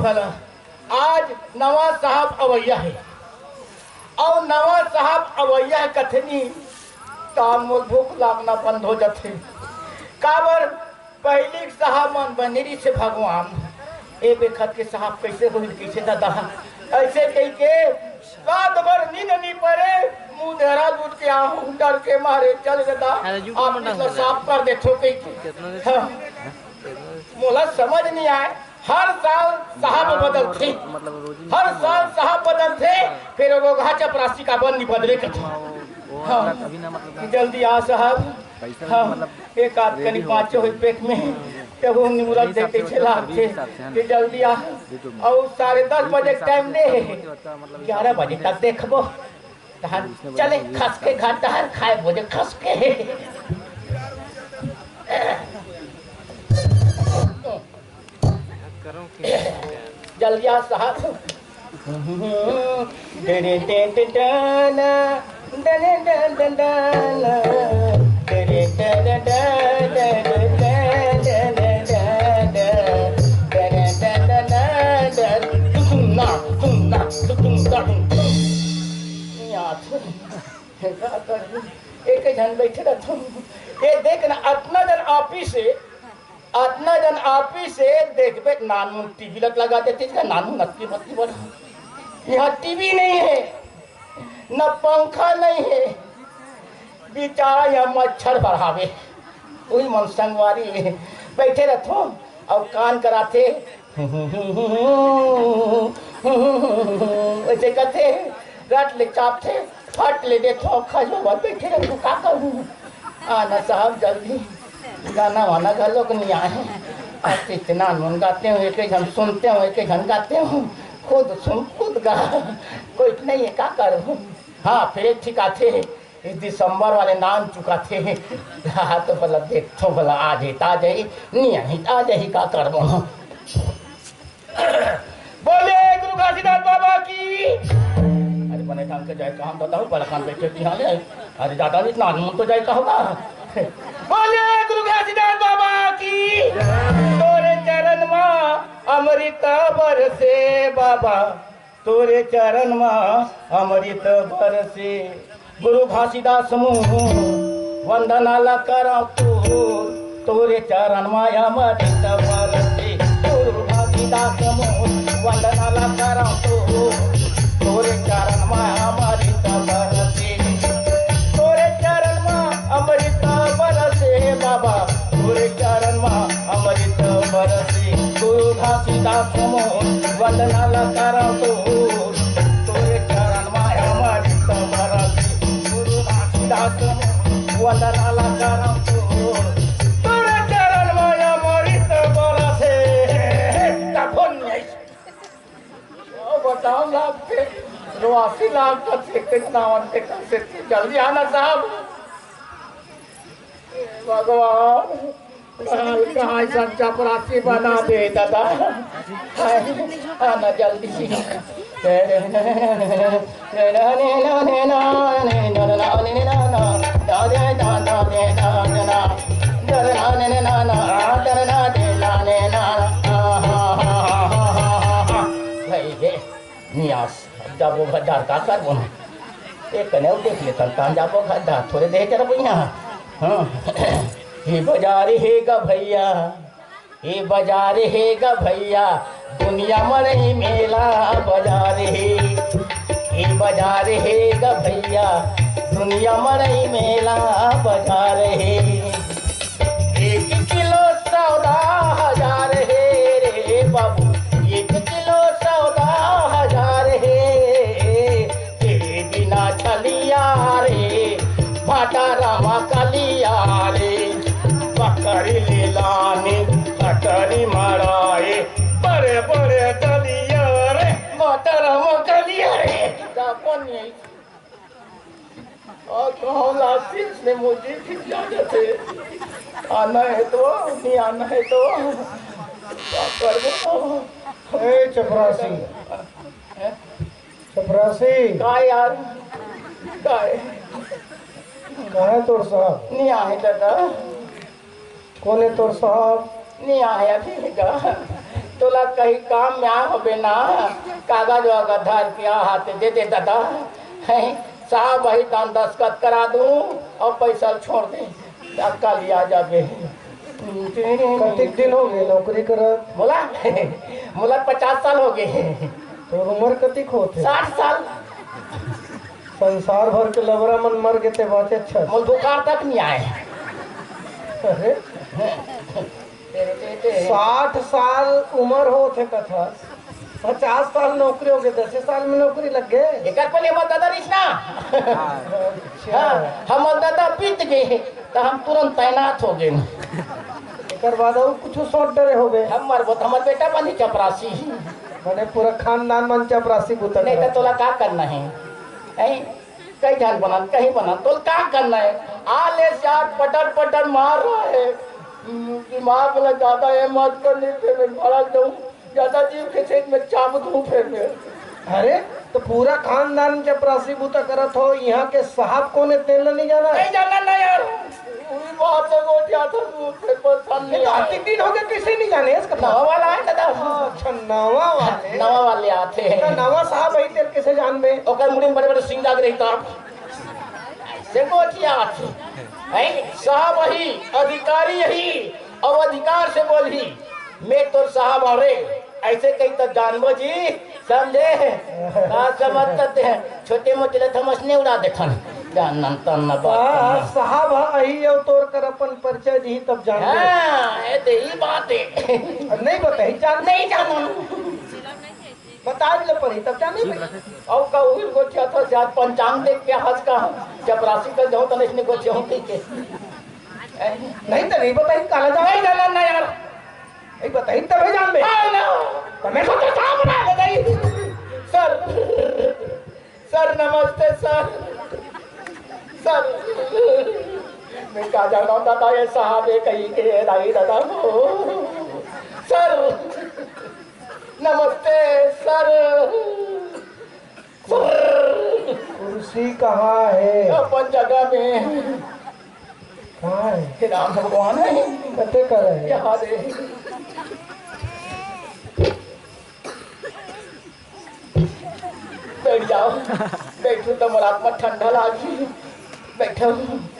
भला आज नवाज साहब अवैया है और नवाज साहब अवैया है कथनी ताल मोल भूख लागना बंद हो जाते काबर पहली साहब मन बनेरी से भगवान ए बेखत के साहब कैसे हो कैसे दादा ऐसे कह के रात भर नींद नहीं पड़े मुंह देहरा उठ के आहू डर के मारे चल गदा आप तो साफ कर दे ठोके मोला समझ नहीं आए हर साल साहब बदलते हर साल साहब बदलते फिर वो चपरासी का बन नहीं बदले के जल्दी आ साहब हाँ, एक आध कनी पाँचों हुई पेट में तब वो निमुरत देते चला थे जल्दी आ और 10:30 बजे टाइम दे 11 बजे तक देखबो चले खस के घर तहर खाए बोझे खस के जल्दी आ साहब एक जन बैठे रहता ये देख ना अपना जन ऑफिस से देखबे नानू टीवी लगा देते नानू नत्ती बत्ती बना यहाँ टीवी नहीं है न पंखा नहीं है बेचारा यहाँ मच्छर बढ़ावे वही मन संगवारी बैठे रहते और कान कराते ऐसे कहते रट ले चापते फट ले देते खजो बैठे रहते का करूँ आना साहब जल्दी गाना वाना का लोग नहीं आए इतना मन गाते हो एक हम सुनते हो एक घन गाते हो खुद सुन खुद गा कोई नहीं है क्या करूँ हाँ फिर एक ठीक आते इस दिसंबर वाले नाम चुका थे हाँ तो भला देखो भला आज ही ताज ही नहीं आज ही का कर बोले गुरु घासीदास बाबा की अरे बने काम के जाए कहाँ बताओ बड़ा काम बैठे यहाँ ले अरे दादा जी इतना मन तो जाए का होगा बोले गुरु घासीदास बाबा की तोरे चरण माँ अमृत बरसे बाबा तोरे चरण माँ अमृत बरसे गुरु घासीदास समूह वंदनाला करा तोरे चरण माँ अमृत बरसे गुरु घासीदास समूह वंदनाला करा तोरे चरण माँ अमृत बरसे तोरे चरण माँ अमृत बरसे बाबा तोरे चरण माँ अमृत बरसे गुरु घासीदास समूह वंदनाला करा तोरे चरण माँ अमृत बरसे गुरु घासीदास वंदनाला करा तोरे चरण माँ अमृत बरसे बताओ लाभ के 80 लाख का कितना कैसे जल्दी आना साहब भगवान कहाँ संचा प्राची बना दे दादा आना जल्दी नियास जब वो गड्ढा का कर वो एक कने देख लेता तान जब वो गड्ढा थोड़े देख चला भैया हाँ हे बाजार है गा भैया हे बाजार है गा भैया दुनिया में नहीं मेला बाजार है बाजार है गा भैया दुनिया में नहीं मेला बाजार है 1 किलो सौदा 1000 है रे बाबू 1 किलो सौदा 1000 है तेरे बिना छलिया रे भाटा रामा कलिया रे बकरी ले लाने कटरी मराए बड़े बड़े दलिया रे भाटा रामा कलिया रे और कहो लासिस ने मुझे खिला देते आना है तो नहीं आना है तो क्या कर ए चपरासी का यार का है तोर साहब नहीं आए दादा कौन है तोर साहब नहीं आया ठीक है तोला कहीं काम में आ होबे ना कागज वागज धर के हाथ दे दे दादा है साहब वही दान दस्खत करा दूं और पैसा छोड़ दे कल आ जाबे कतिक दिन हो गए नौकरी करत बोला बोला 50 साल हो गए तो उम्र कतिक होते 60 साल संसार भर के लबरा मन मर गए थे बाँचे अच्छा मुझ बुखार तक नहीं आए अरे 60 साल उम्र होते कथा 50 साल नौकरी हो गए 10 साल में नौकरी लग गए एक पहले हम दादा रिश्ना हम दादा बीत गए तो हम तुरंत तैनात हो गए एक बाद कुछ सोच डरे हो गए हमार बेटा बनी चपरासी मैंने पूरा खानदान मन चपरासी बुता नहीं तो तोला का करना है कहीं ध्यान बना कहीं बना तो क्या करना है आले चार पटर पटर मार रहा है दिमाग वाला ज्यादा है मत करने पे मैं भड़क जाऊँ ज्यादा जीव के खेत में चाप दूँ फिर मैं अरे तो पूरा खानदान चपरासी बुता करत हो यहाँ के साहब को ने तेल नहीं जाना नहीं जाना ना यार बात तो गोटिया था फिर पसंद नहीं आते दिन हो गए किसी नहीं जाने इसका नवा वाला है दादा अच्छा नवा वाले आते हैं नवा साहब ही तेल कैसे जानबे ओकर मुड़ी में बड़े बड़े सिंह लाग रही तब से गोटिया आते है साहब वही अधिकारी यही और अधिकार से बोली मैं तो साहब अरे ऐसे कहीं तो जानबो जी समझे समझते हैं छोटे मोटे थमसने उड़ा देथन जानन तन बात साहब आई और तोर कर अपन परिचय दी तब जान हां ये ही बात है नहीं बताई जान नहीं जानू बता ले पड़ी तब जाने और का उही गोठिया था जात पंचांग देख के हंस का चपरासी का जो तने इसने गोठिया होती के नहीं तो नहीं बताई काला जा नहीं जाना ना यार एक बताई तब जान बे हां ना तो मैं सोचा साहब बना दे सर सर नमस्ते सर सर मैं कहा जाना दादा ये साहब ये कहीं के राई दादा सर नमस्ते सर सर कुर्सी कहाँ है अपन जगह में कहाँ है राम भगवान है कते कर रहे यहाँ दे बैठ जाओ बैठो तो मोर आत्मा ठंडा लागी बैठो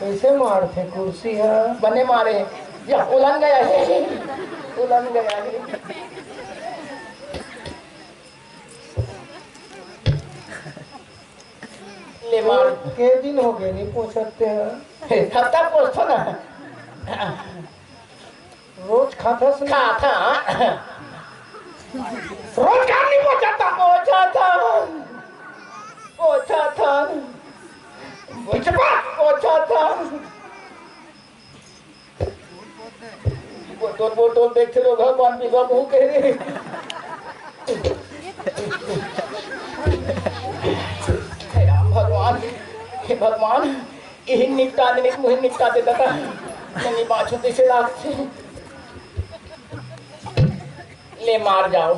कैसे मारते कुर्सी है बने मारे या उलन गया है उलन गया है ले मार के दिन हो गए नहीं पूछते हैं हफ्ता पोछो ना रोज खाता से खा था रोज काम नहीं पहुंचाता पोछा था पोछा था बोतल देखते रहो भगवान भी बाबू कह रहे भगवान हे भगवान यही निपटा देने मुझे निपटा देता था मैंने बाछू से लागते ले मार जाओ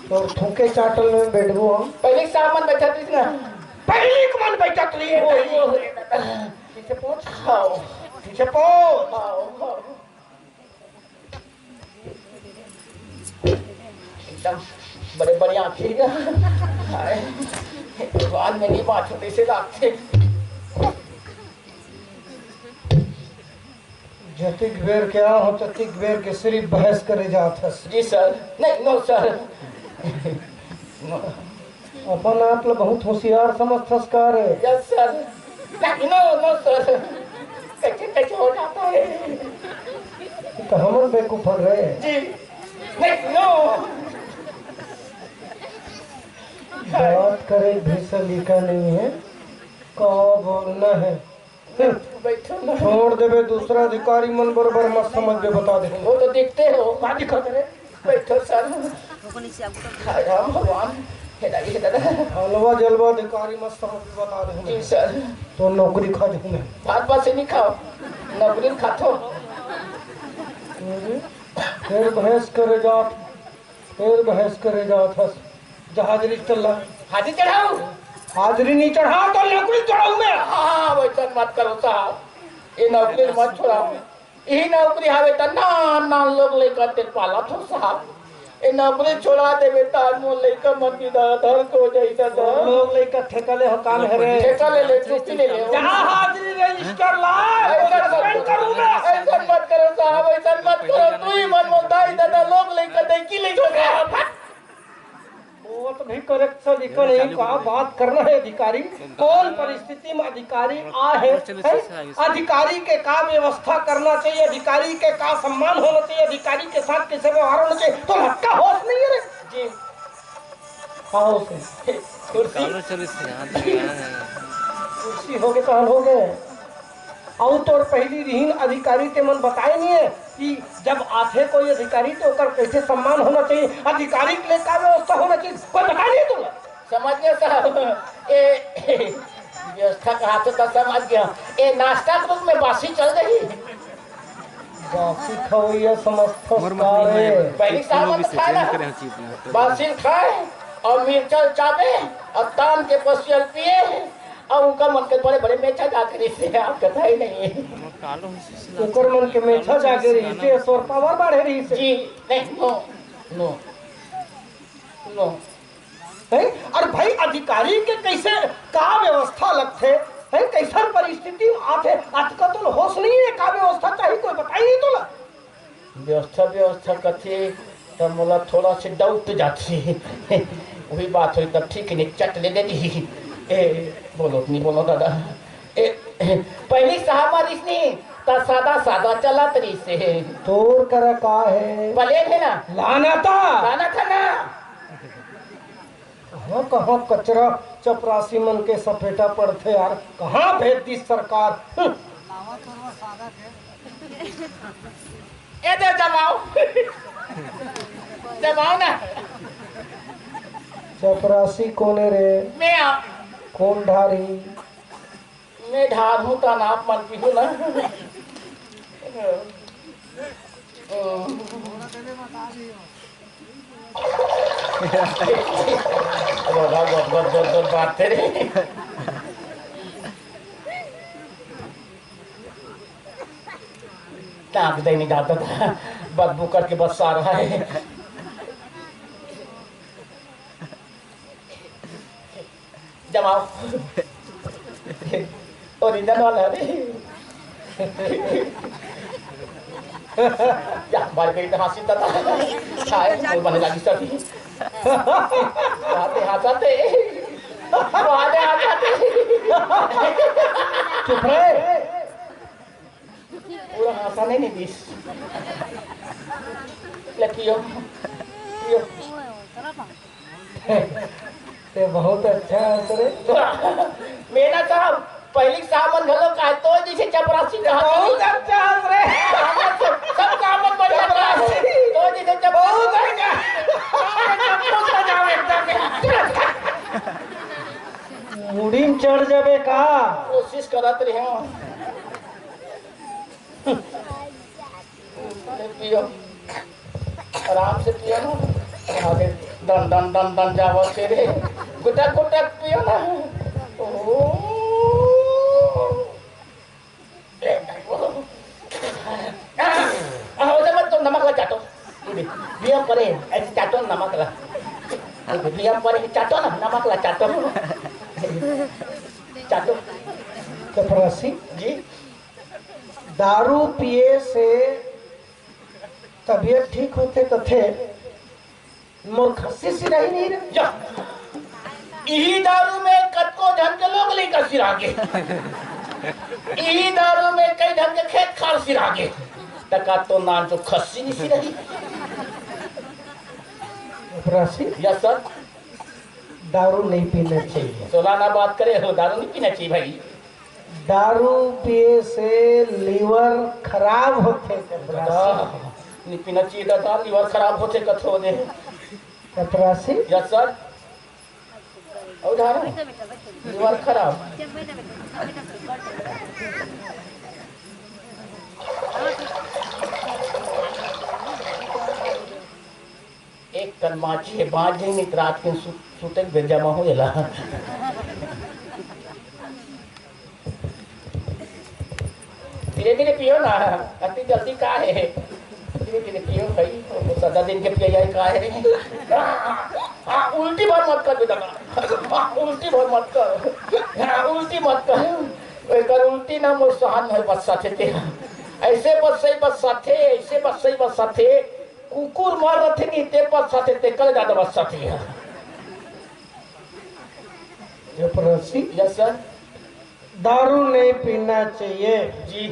तो थूके चाटल में बैठबो हम पहले सामान बैठा थी ना पहले के मन बैठा लिए पीछे पहुंच खाओ पीछे पहुंच खाओ एकदम बड़े बड़े आंखें भगवान में नहीं बात छोटे से लागते जतिक बेर क्या हो ततिक बेर के सिर्फ बहस करे जात हस जी सर नहीं नो सर अपन आप लोग बहुत होशियार समझथस का रे यस सर नहीं नो नो सर कैसे कैसे हो जाता है तो हमर बेवकूफ रहे जी नहीं नो बात करे भी सलीका नहीं है का बोलना है बैठो ना छोड़ देवे दूसरा अधिकारी मन बराबर मत समझ के बता दे वो तो देखते हो बात दिखा करे बैठो सर राम भगवान हे दादा हलवा जलवा अधिकारी मत समझ के बता दे जी हमें सर तो नौकरी खा दे हमें भात भात से नहीं खाओ नौकरी खातो फिर बहस करे जात हस जहाज चल हाथी चढ़ाओ हाजरी नहीं चढ़ा तो नौकरी चढ़ाऊ मैं हाँ वैसा मत करो साहब ये नौकरी मत छोड़ाओ यही नौकरी हवे तो नान नान लोग लेकर ते पाला थो साहब ए नौकरी छोड़ा देवे ताज मोल लइका मन की धर को जैसा तो लोग लइका ठेका ले हो काम है रे ठेका ले ले छुट्टी ले ले जहां हाजिरी रजिस्टर ला ऐसा करूंगा मत करो साहब, ऐसा मत करो। तू ही मन मोदाई दादा लोग लइका देखी ले छोड़ा वो तो भी करेक्ट से लिखो नहीं कहा बात करना है अधिकारी कौन परिस्थिति में अधिकारी आ है? अधिकारी के का व्यवस्था करना चाहिए, अधिकारी के का सम्मान होना चाहिए, अधिकारी के साथ कैसे व्यवहार होना चाहिए, तो हक्का होश नहीं है रे जी। होश है कुर्सी हो गए तो हल हो गए और तो पहली रिहीन अधिकारी के मन बताए नहीं है कि जब आते कोई अधिकारी तो ओकर कैसे सम्मान होना चाहिए, अधिकारी के लिए क्या व्यवस्था होना चाहिए, कोई बता नहीं तुम समझ गए साहब। ए व्यवस्था कहा तो समझ गया। ए नाश्ता के रूप में बासी चल रही बासी खवैया समझता सारे पहली साहब खाए ना बासी खाए और मिर्चल चापे और तान के पसियल पिए और उनका मन के बड़े बड़े मेछा जाकर से आप कथा ही नहीं ऊपर मन के मेछा जाके रही से सोर पावर बढ़े रही से जी नहीं नो नो नो है। और भाई अधिकारी के कैसे का व्यवस्था लगते है, कैसा परिस्थिति आते अटका तो होश नहीं है का व्यवस्था चाहिए कोई बताइए तो व्यवस्था कथी तब मोला थोड़ा से डाउट जाती वही बात हुई तब ठीक नहीं चट ले देती। ए बोलो नहीं बोलो दादा ए पहली साहब इसने तो सादा सादा चला तरी से तोर कर का है भले है ना लाना था ना कहाँ कचरा चपरासी मन के सपेटा पड़ते यार कहाँ भेज दी सरकार ए दे जमाओ जमाओ ना चपरासी कोने रे मैं कौन ढारी मैं ढार हूँ तो नाप मन पीहू ना बात रे टाँग दे नहीं जाता था बदबू करके बस आ रहा है। जमाओ ओरिजिनल वाला रे या बार गई तो हंसी तता खाए बोल बने लगी सभी हाथाते चुप रहे पूरा हंसा नहीं दिस लकियो ते बहुत अच्छा है रे मेरा साहब पहली सामान घलो का तो जैसे चपरासी का बहुत अच्छा है रे सब काम बढ़िया चपरासी तो जैसे चपरासी मुड़ी में चढ़ जावे का कोशिश करत रहे पियो आराम से पियो ना आगे दन दन दन दन जावो से रे गुटक गुटक पियो ना नमक ला चाटो बिया परे ऐसे चाटो नमक ला बिया परे चाटो ना नमक ला चाटो चाटो चपरासी जी दारू पिए से तबीयत ठीक होते कथे मोर खस्सी से नहीं रे जा यही दारू में कतको ढंग के लोग लेकर सिरागे यही दारू में कई ढंग के खेत खार सिरागे टका तो नान तो खस्सी नहीं सिरही चपरासी यस सर दारू नहीं पीना चाहिए सोलाना बात करे हो दारू नहीं पीना चाहिए भाई दारू पिए से लीवर खराब होते चपरासी नहीं पीना चाहिए दादा लीवर खराब होते कथो दे चपरासी यस सर उदाहरण लीवर खराब एक कन माछी है बाँच जाएंगे रात के सुते जमा हो जाला धीरे धीरे पियो ना अति जल्दी का है धीरे धीरे पियो भाई, तो सदा दिन के पिया जाए का है रे। हाँ उल्टी बार मत कर बेटा, हाँ उल्टी बार मत कर, हाँ उल्टी मत कर, एक उल्टी ना मोर सहन है बस साथे ते, ऐसे बस सही बस साथे, ऐसे बस सही बस साथे, कुकुर मार रहे थे नहीं ते बस साथे ते कल ज्यादा बस साथे है। जपरासी यस सर। दारू नहीं पीना चाहिए जी।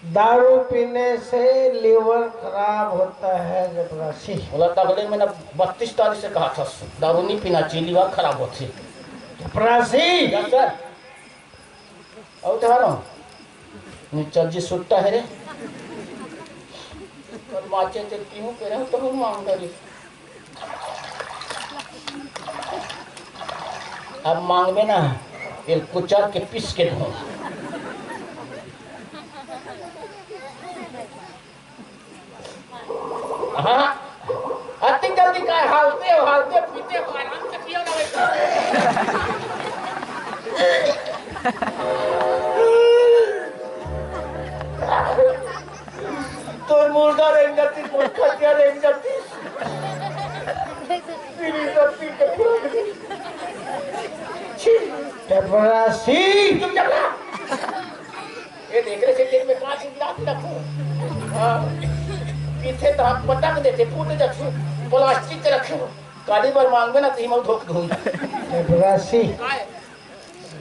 दारू पीने से लीवर खराब होता है जपरासी। बोला तगड़े मैंने 32 तारीख से कहा था दारू नहीं पीना चाहिए, लीवर खराब होती। जपरासी यस सर। और तो चल जी सुट्टा है रे, कल माचे ते पीहूं पे रहो तो हम मांग करी, अब मांग में ना ये कुचल के पीस के दो। हाँ अति जल्दी का हालते पीते हो आराम से पियो ना वैसे। तो मुर्दा रेंग जाती, मुर्दा क्या रेंग जाती, पीली जाती जपरासी तुम चल ये देख रहे थे में कांच गिराती रखो। हाँ पीछे तो हम पटक देते फूट जाते, प्लास्टिक के रखे गाड़ी पर मांग में ना तो हिम्मत धोख दूंगा। जपरासी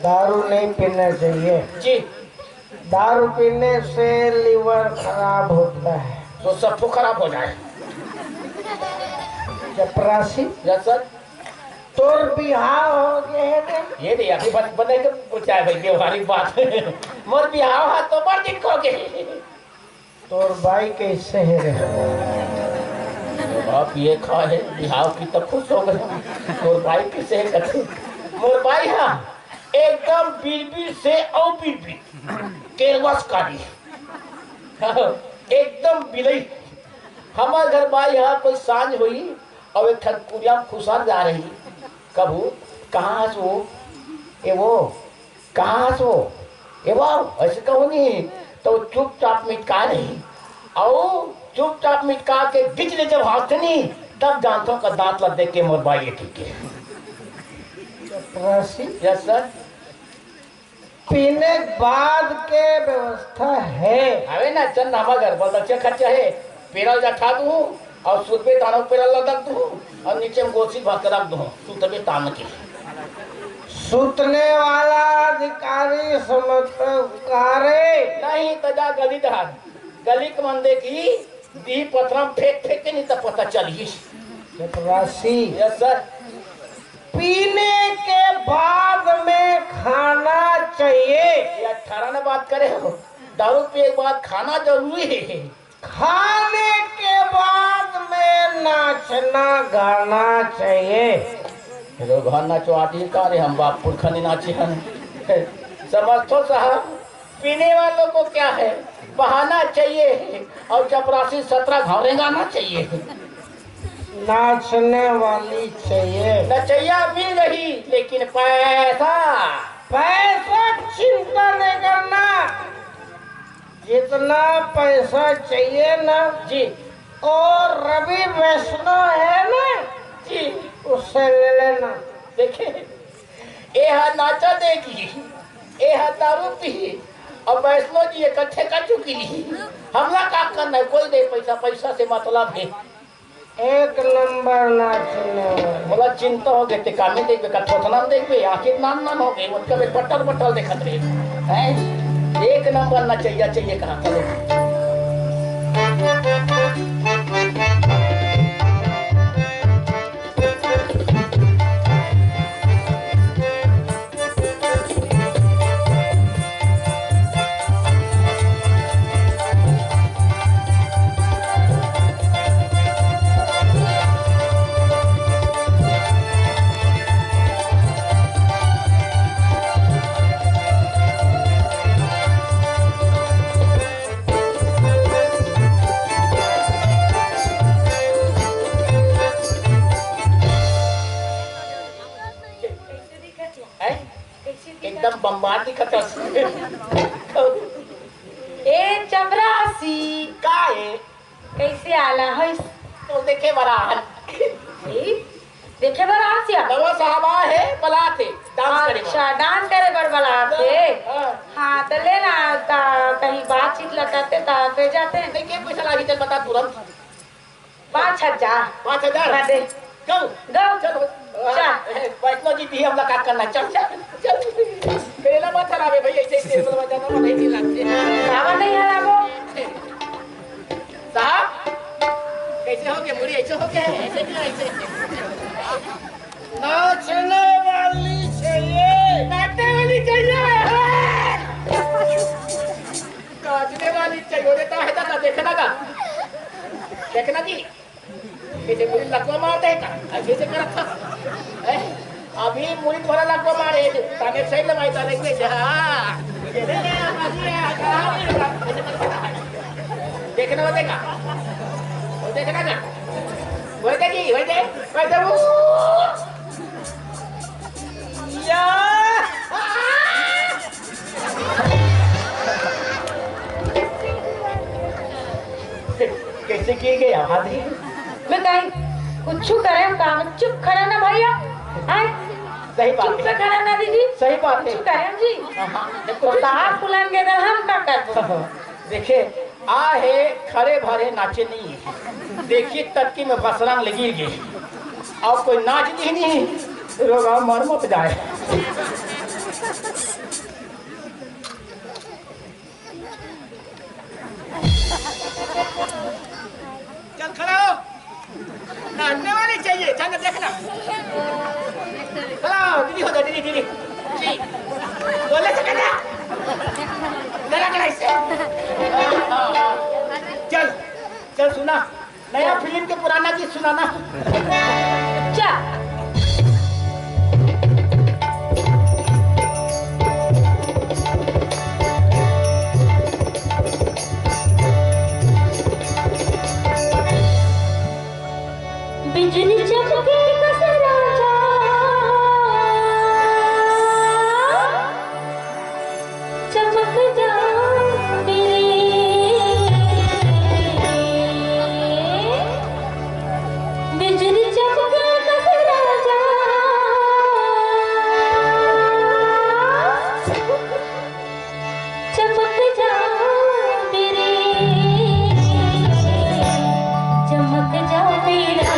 दारू नहीं पीना चाहिए जी। दारू पीने से लीवर खराब होता है तो सब खराब हो जाए। जपरासी यस सर। तोर बिहाव हो गए ये नहीं अभी बने तो पूछा है भाई व्यवहारिक बात। मोर बिहाव है तो बड़ दिन को गए। तोर भाई कैसे है रे? आप ये खा है बिहाव की तो खुश हो गए। मोर भाई किसे है कहते? मोर भाई हाँ एकदम बिरबिर से और बिरबिर केरवस कारी, एकदम बिलई। हमारे घर भाई यहाँ कोई सांझ हुई और एक ठकुरिया खुशार जा रही, कबू कहाँ सो ये वो कहाँ सो ये वो ऐसे कहो नहीं तो चुपचाप मिटका रही और चुपचाप मिटका के गिच ले जब हाथ नहीं तब दांतों का दांत लग देख के मोर भाई ये ठीक है। Yes sir. पीने बाद के व्यवस्था है अरे ना चल नामा घर बहुत अच्छे खर्चा है, पेड़ल जठा दूँ और सूद पे तानों पेड़ल लदक दूँ और नीचे में गोसी भाग कर रख दूँ सूत पे तान के। सुतने वाला अधिकारी समझकारे नहीं तो जा गली दहार गली के मंदे की दी पथरम फेंक फेंक के नहीं तो पता चली। जपरासी यस सर। पीने के बाद में खाना चाहिए। ये 18 ना बात करे हो, दारू पिए के बाद खाना जरूरी है। खाने के बाद में नाचना गाना चाहिए। घर नाचो आदि का रे हम बाप पुरखनी नाचे हैं। समझो साहब पीने वालों को क्या है बहाना चाहिए और चपरासी 17 घावरे गाना चाहिए। नाचने वाली चाहिए। नचैया मिल रही लेकिन पैसा पैसा चिंता नहीं करना, जितना पैसा चाहिए ना जी और रवि वैष्णव है ना जी उससे ले लेना। देखे ये नाचा देगी ये दारू पी और वैष्णो जी इकट्ठे कर चुकी हमला का करना है, कोई दे पैसा, पैसा से मतलब है। एक नंबर नाचने वाले। बोला चिंता हो गए कामे देख का थोथना देख आखिर नाम नाम हो गए उनका भी पटल पटल देखत रहे हैं। एक नंबर ना चाहिए कहा चलो। एकदम बम्बार दिखत ए चपरासी का है कैसे आला है? तो देखे बरात देखे बार आसिया नवा साहबा है बलाते डांस करेगा। अच्छा डांस करे बर बलाते। हाँ। हाँ तो लेना कहीं बातचीत लटाते फिर जाते हैं। देखिए पैसा लागी चल बता तुरंत 5,000 5,000 मैं दे गो गो चलो चल। वैष्णो जी भी हम मुलाकात करना चल चल चल केला मत खराबे भाई ऐसे तेल में जाना नहीं ठीक लगते खावा नहीं है वो साहब कैसे हो गए मुड़ी ऐसे हो गए ऐसे क्यों ऐसे नाचने वाली चाहिए नाचने वाली चाहिए नाचने वाली चाहिए देता है दादा देखना का देखना जी कैसे मुड़ी लकवा मारते हैं ऐसे से कर रखा अभी मुड़ी थोड़ा लकवा मारे ताने सही लमाई ताने के हां देखना होगा वो देखना ना वो देखी वो दे वो या कैसे किए गए हाथी मैं कहीं कुछ करे काम चुप खड़ा ना भैया सही बात चुप से खड़ा ना दीदी सही बात है चुप करें जी तो साहब बुलाएंगे तो हम क्या कर देखिए आ है खड़े भरे नाचे नहीं देखिए तटकी में फसरंग लगी गई अब कोई नाच दी नहीं रोगा मर मत जाए चल खड़ा हो नाचने वाले चाहिए चल देखना खड़ा हो दीदी हो जा दीदी दीदी जी बोले से करना चल चल सुना नया फिल्म के पुराना गीत सुनाना चल बिजली चमके कसरा जा चमक जा बिजली चमके कसरा जा चमक जा मेरे चमक जा मेरा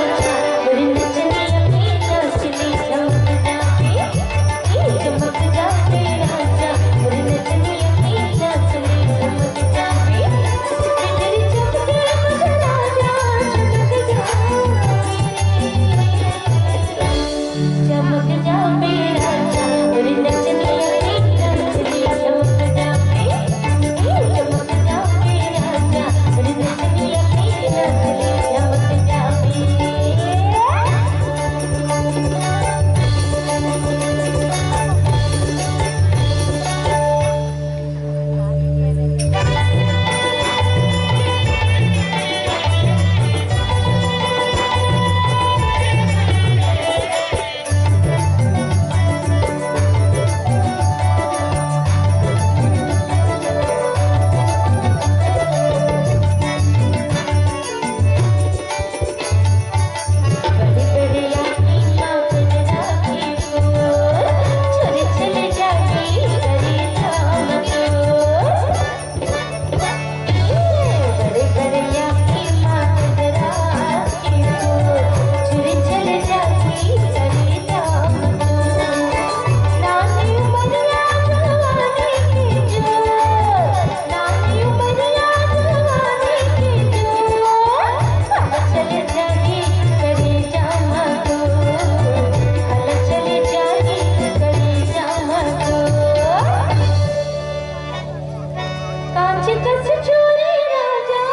मेरी नचनी अपनी नचनी चमक जा चमक जा मेरा मेरी नचनी अपनी नचनी चमक जा तेरी चमके कसरा जा चमक जा मेरा मेरी नचनी अपनी नचनी चमक जा चमक जा मेरा मेरी नचनी अपनी नचनी चमक जा बड़ी बढ़िया की माँ बजना की फूल छोरी चले जाती गली धाम को बड़ी बढ़िया की माँ बजना की फूल छोरी चले जाती गली धाम को नानी उमरिया जवानी की जो नानी उमरिया जवानी की जो चले जाती करे जामा को हल चले जाती करे जामा को कांच कस चोरी राजा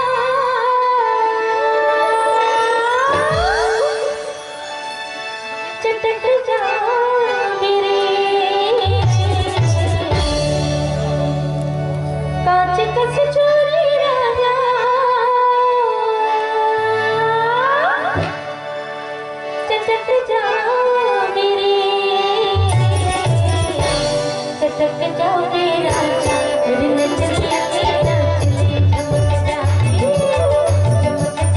चटक जा मेरे कांच कस चोरी राजा चटक जा मेरे चटक जा मेरा मेरी नचनी अपनी नचनी चमक जा चमक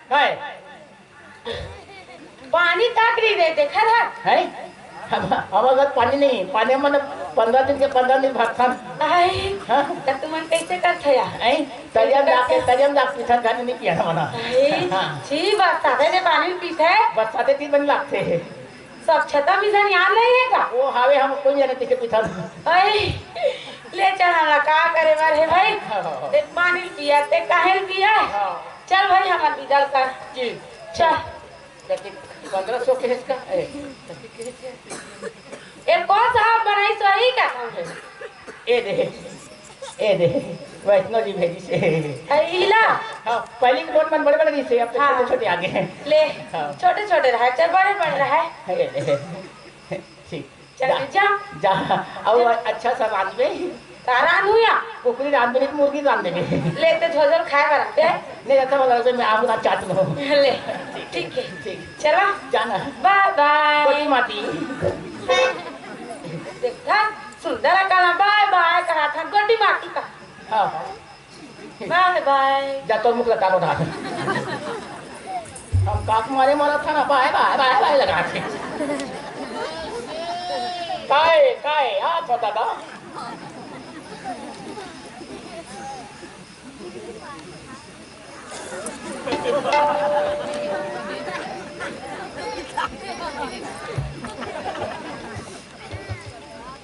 है पानी तक नहीं देते खरा है हम अगर पानी नहीं पानी मन 15 दिन के 15 दिन भात खान आई हाँ? तो तुमन कैसे करते या तरियम जाके पीछा खाने नहीं किया मना हाँ। छी बात साथे ने पानी पीते बरसाते 3 दिन लगते हैं सब छता मिशन याद नहीं है का वो हावे हम कोई जाने के पीछा आई ले चल हमरा का करे बारे भाई ते पानी पिया ते काहे पिया चल भाई हमार बिदल कर जी चल 1500 के इसका ए कौन साहब बनाई सही का ए दे वैष्णो जी भेजी से इला हाँ पहले के नोट मन बड़े बड़े से अब हाँ। छोटे छोटे आगे हैं ले हाँ। छोटे छोटे रहा चल बड़े बड़े रहा ठीक चल जा जा अब अच्छा सा बांध दे कारान हुआ कुकरी रांध दे मुर्गी रांध दे लेते झोझर खाए बराते नहीं अच्छा वाला मैं आपका चाट लो ले ठीक है ठीक चला जाना बाय बाय कोटी माटी देखा सुंदर काला बाय बाय कहा था गोटी माटी का हाँ बाय बाय जा तो मुख लगा उठा हम काक मारे मारा था ना बाय बाय बाय बाय लगा थे काय हाँ छोटा था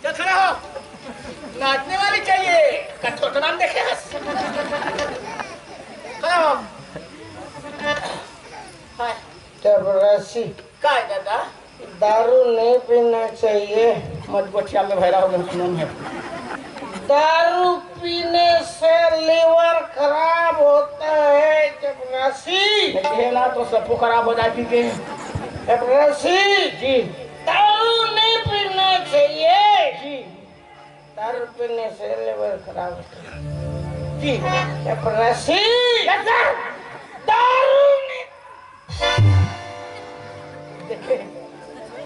क्या खड़ा हो नाचने वाली चाहिए कठोर नाम देखे खड़ा हो हाय चपरासी काय दादा दारू नहीं पीना चाहिए मत गोठिया में भैरा हो गया सुनन है दारू पीने से लीवर खराब होता है चपरासी नहीं ना तो सब खराब हो जाती के चपरासी जी दारू नहीं पीना चाहिए जी दारू पीने से लीवर खराब होता है जी चपरासी यस सर दारू नहीं देखे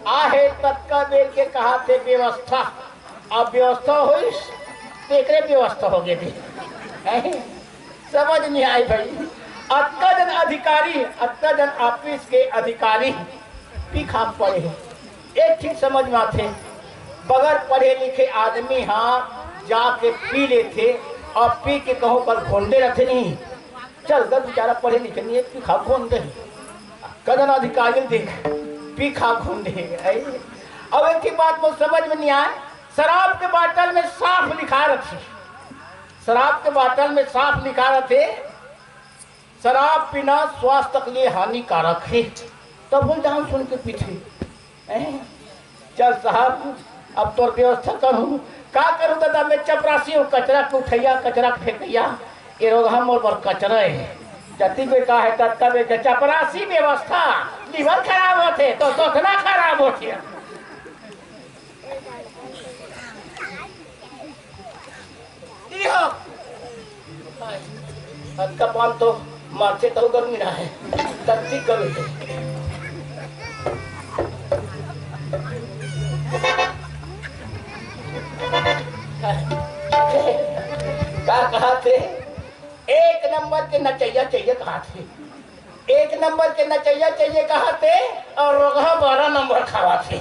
आहे तत्का बेल के कहा थे व्यवस्था अब व्यवस्था हुई तेकरे व्यवस्था हो गई थी समझ नहीं आई भाई अत्ता जन अधिकारी अत्ता जन ऑफिस के अधिकारी भी खाम पड़े हैं एक चीज समझ में आते बगैर पढ़े लिखे आदमी हाँ जाके पी लेते और पी के कहो पर घोंडे रहते नहीं चल कर बेचारा पढ़े लिखे नहीं पी खा घोंडे कदन अधिकारी देख पी खा घोंडे अब एक ही बात मुझे समझ में नहीं आए शराब के बाटल में साफ लिखा रखे शराब के बाटल में साफ लिखा रखे शराब पीना स्वास्थ्य के लिए हानिकारक है तब बोल जाऊं सुन के पीछे चल साहब अब तो व्यवस्था करूं का करूं दादा मैं चपरासी हूँ कचरा के उठैया कचरा के फेंकैया ये रोग हम और पर कचरा है जति पे का है तब चपरासी व्यवस्था लीवर खराब होते तो सोचना खराब होते का पान तो मार्चे तो गर्मी रहा है तत्ती कभी क्या कहा थे एक नंबर के नचैया चाहिए कहा थे एक नंबर के नचैया चाहिए कहा थे और रोगा 12 नंबर खावा थे